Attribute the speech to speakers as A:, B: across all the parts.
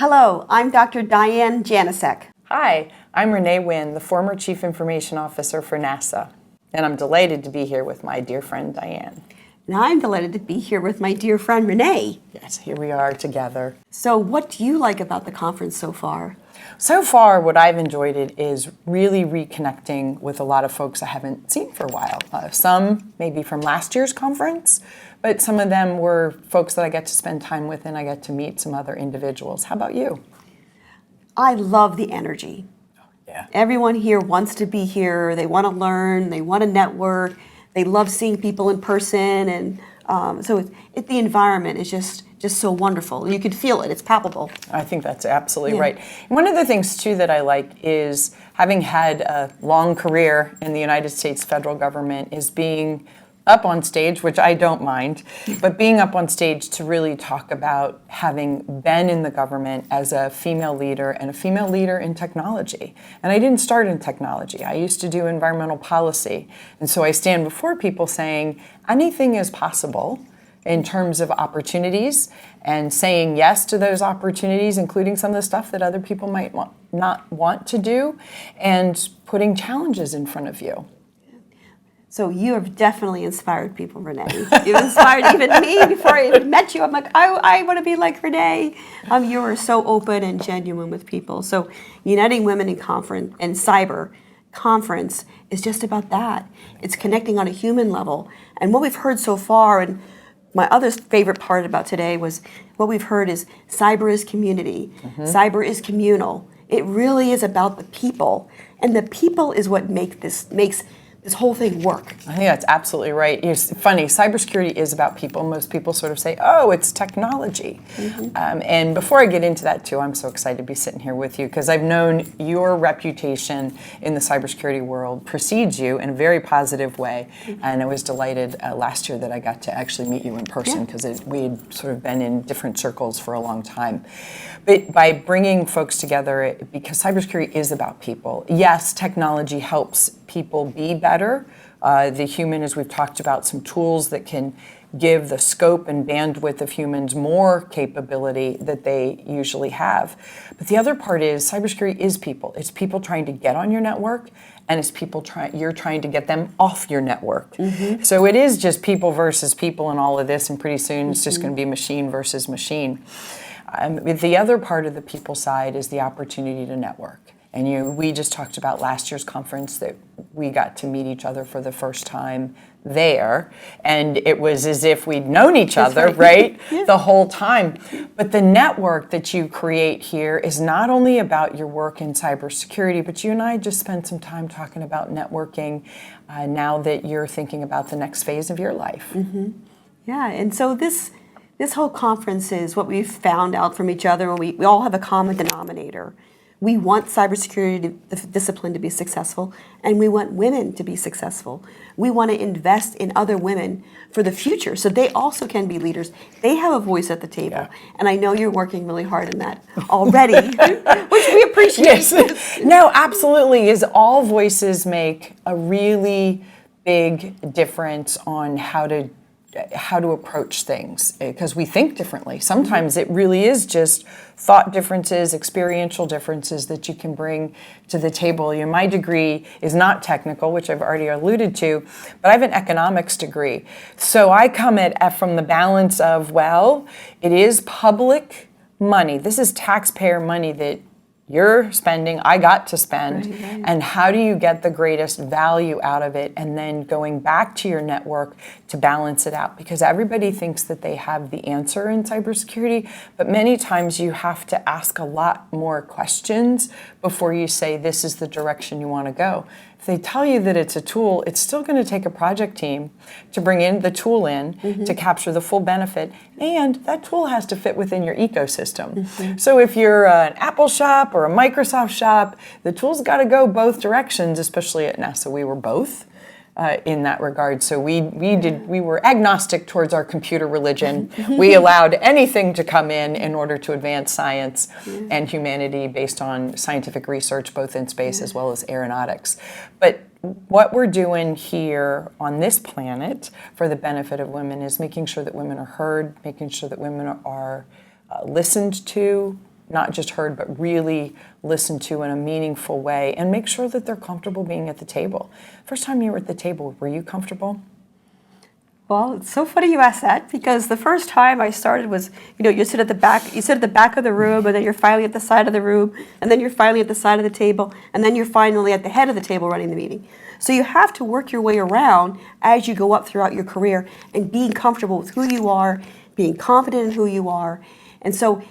A: Hello, I'm Dr. Diane Janosek.
B: Hi, I'm Renee Wynn, the former Chief Information Officer for NASA, and I'm delighted to be here with my dear friend Diane.
A: And I'm delighted to be here with my dear friend Renee.
B: Yes, here we are together.
A: So what do you like about the conference so far?
B: So far, what I've enjoyed it is really reconnecting with a lot of folks I haven't seen for a while. Some maybe from last year's conference, but some of them were folks that I get to spend time with and I get to meet some other individuals. How about you?
A: I love the energy.
B: Yeah.
A: Everyone here wants to be here. They want to learn. They want to network. They love seeing people in person, and so the environment is just so wonderful. You can feel it. It's palpable.
B: I think that's absolutely right. And one of the things, too, that I like is having had a long career in the United States federal government is being up on stage, which I don't mind, but being up on stage to really talk about having been in the government as a female leader and a female leader in technology. And I didn't start in technology. I used to do environmental policy. And so I stand before people saying anything is possible in terms of opportunities and saying yes to those opportunities, including some of the stuff that other people might not want to do, and putting challenges in front of you.
A: So you have definitely inspired people, Renee. You've inspired even me before I even met you. I'm like, I want to be like Renee. You are so open and genuine with people. So Uniting Women in Conference and Cyber Conference is just about that. It's connecting on a human level. And what we've heard so far, and my other favorite part about today was what we've heard is cyber is community. Cyber is communal. It really is about the people. And the people is what makes this whole thing work.
B: I think that's absolutely right. It's funny, cybersecurity is about people. Most people sort of say, oh, it's technology. And before I get into that too, I'm so excited to be sitting here with you because I've known your reputation in the cybersecurity world precedes you in a very positive way. And I was delighted last year that I got to actually meet you in person because we had sort of been in different circles for a long time. But by bringing folks together, because cybersecurity is about people, yes, technology helps people be better. The human, as we've talked about, some tools that can give the scope and bandwidth of humans more capability that they usually have. But the other part is cybersecurity is people. It's people trying to get on your network, and it's people you're trying to get them off your network. So it is just people versus people in all of this, and pretty soon it's just going to be machine versus machine. The other part of the people side is the opportunity to network. And we just talked about last year's conference that we got to meet each other for the first time there. And it was as if we'd known each other, right? The whole time. But the network that you create here is not only about your work in cybersecurity, but you and I just spent some time talking about networking now that you're thinking about the next phase of your life.
A: Yeah, and so this whole conference is what we've found out from each other, and we all have a common denominator. We want cybersecurity discipline to be successful, and we want women to be successful. We want to invest in other women for the future so they also can be leaders. They have a voice at the table, and I know you're working really hard in that already, which we appreciate.
B: Yes. No, absolutely. Is all voices make a really big difference on how to approach things, because we think differently. Sometimes it really is just thought differences, experiential differences that you can bring to the table. My degree is not technical, which I've already alluded to, but I have an economics degree. So I come at from the balance of, well, it is public money. This is taxpayer money that you're spending, I got to spend, and how do you get the greatest value out of it, and then going back to your network to balance it out, because everybody thinks that they have the answer in cybersecurity, but many times you have to ask a lot more questions before you say this is the direction you want to go. If they tell you that it's a tool, it's still going to take a project team to bring in the tool to capture the full benefit, and that tool has to fit within your ecosystem. So if you're an Apple shop or a Microsoft shop, the tool's got to go both directions, especially at NASA. We were both in that regard. So we were agnostic towards our computer religion. We allowed anything to come in order to advance science and humanity based on scientific research, both in space as well as aeronautics. But what we're doing here on this planet for the benefit of women is making sure that women are heard, making sure that women are listened to, not just heard, but really listened to in a meaningful way, and make sure that they're comfortable being at the table. First time you were at the table, were you comfortable?
A: Well, it's so funny you asked that, because the first time I started was, you sit at the back of the room, and then you're finally at the side of the room, and then you're finally at the side of the table, and then you're finally at the head of the table running the meeting. So you have to work your way around as you go up throughout your career, and being comfortable with who you are, being confident in who you are. And so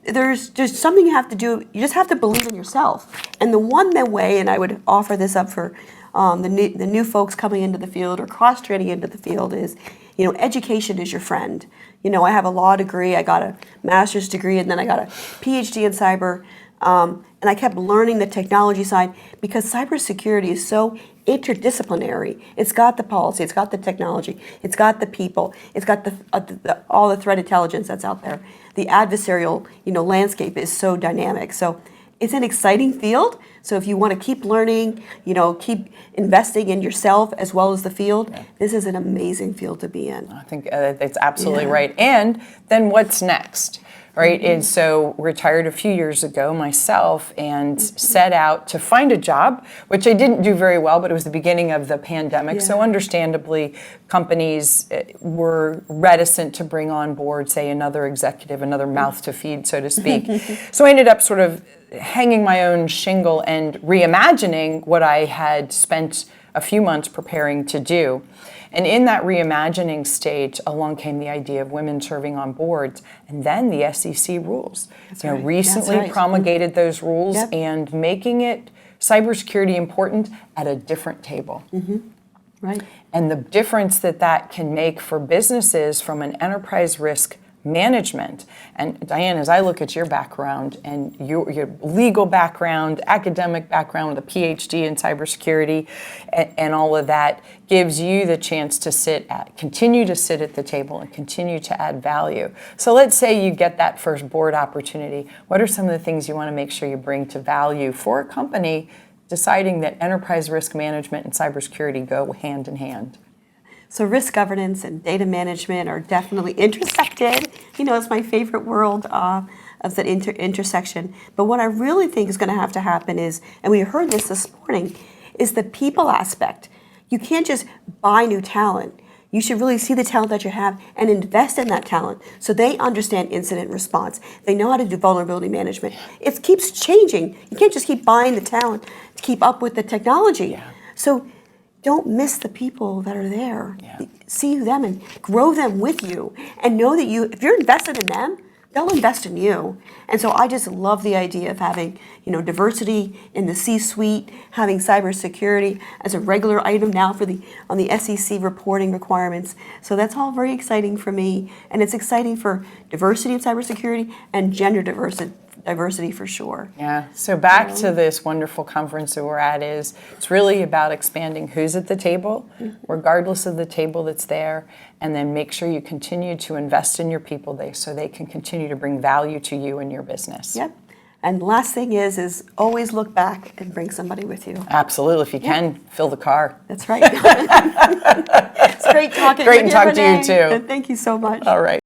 A: there's just something you have to do. You just have to believe in yourself. And the one way, and I would offer this up for the new folks coming into the field or cross-training into the field, is, education is your friend. I have a law degree, I got a master's degree, and then I got a PhD in cyber, and I kept learning the technology side, because cybersecurity is so interdisciplinary. It's got the policy, it's got the technology, it's got the people, it's got all the threat intelligence that's out there. The adversarial, landscape is so dynamic. So it's an exciting field. So if you want to keep learning, keep investing in yourself as well as the field, this is an amazing field to be in.
B: I think that's absolutely right. And then what's next? Right, and so retired a few years ago myself, and set out to find a job, which I didn't do very well, but it was the beginning of the pandemic. So understandably, companies were reticent to bring on board, say, another executive, another mouth to feed, so to speak. So I ended up sort of hanging my own shingle and reimagining what I had spent a few months preparing to do. And in that reimagining stage, along came the idea of women serving on boards, and then the SEC rules. Recently promulgated those rules, and making it cybersecurity important at a different table.
A: Right.
B: And the difference that can make for businesses from an enterprise risk management. And Diane, as I look at your background and your legal background, academic background with a PhD in cybersecurity, and all of that, gives you the chance to continue to sit at the table and continue to add value. So let's say you get that first board opportunity. What are some of the things you want to make sure you bring to value for a company deciding that enterprise risk management and cybersecurity go hand in hand?
A: So risk governance and data management are definitely intersected. It's my favorite world of that intersection. But what I really think is going to have to happen is, and we heard this morning, is the people aspect. You can't just buy new talent. You should really see the talent that you have and invest in that talent so they understand incident response. They know how to do vulnerability management. It keeps changing. You can't just keep buying the talent to keep up with the technology. So don't miss the people that are there. See them and grow them with you, and know that if you're invested in them, they'll invest in you. And so I just love the idea of having, diversity in the C-suite, having cybersecurity as a regular item now on the SEC reporting requirements. So that's all very exciting for me, and it's exciting for diversity of cybersecurity and gender diversity for sure.
B: So back to this wonderful conference that we're at, it's really about expanding who's at the table, regardless of the table that's there, and then make sure you continue to invest in your people so they can continue to bring value to you and your business.
A: And the last thing is always look back and bring somebody with you.
B: Absolutely. If you can, fill the car.
A: That's right. It's great talking
B: Great
A: with
B: to
A: you,
B: talk to you
A: Renee.
B: too.
A: Thank you so much.
B: All right.